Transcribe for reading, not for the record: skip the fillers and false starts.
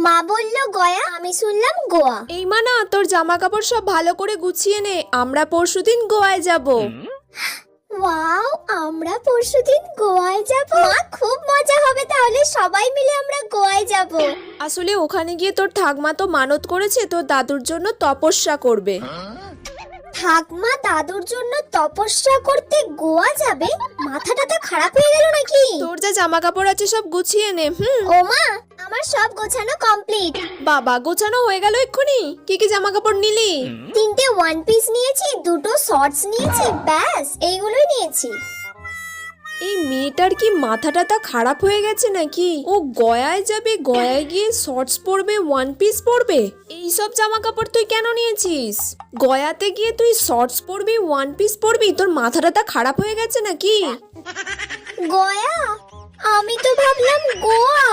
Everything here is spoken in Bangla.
মা বললো গয়া, আমি শুনলাম গোয়া। এই মানা, তোর জামা কাপড় সব ভালো করে গুছিয়ে নে, আমরা পরশুদিন গোয়ায় যাব। ওয়াও, আমরা পরশুদিন গোয়ায় যাব। মা, খুব মজা হবে তাহলে, সবাই মিলে আমরা গোয়ায় যাব। আসলে ওখানে গিয়ে তোর ঠাকমা তো মানত করেছে তোর দাদুর জন্য তপস্যা করবে। ঠাকমা দাদুর জন্য তপস্যা করতে গোয়া যাবে? মাথাটা তো খারাপ হয়ে গেল নাকি? তোর যা জামা কাপড় আছে সব গুছিয়ে নে। ও মা, আমার সব গোছানো কমপ্লিট। বাবা, গোছানো হয়ে গেল এক্ষুনি? কি কি জামা কাপড় নিলি? 3টে ওয়ান পিস নিয়েছি, 2টো শর্টস নিয়েছি, ব্যাস এইগুলোই নিয়েছি। এই মেয়েটার কি মাথাটা তা খারাপ হয়ে গেছে নাকি? ও গয়ায় যাবে, গয়ায় গিয়ে শর্টস পরবে, ওয়ান পিস পরবে? এইসব জামা কাপড় তুই কেন নিয়েছিস? গয়াতে গিয়ে তুই শর্টস পরবি, ওয়ান পিস পরবি? তোর মাথাটা তা খারাপ হয়ে গেছে নাকি? গয়া? আমি তো ভাবলাম গোয়া।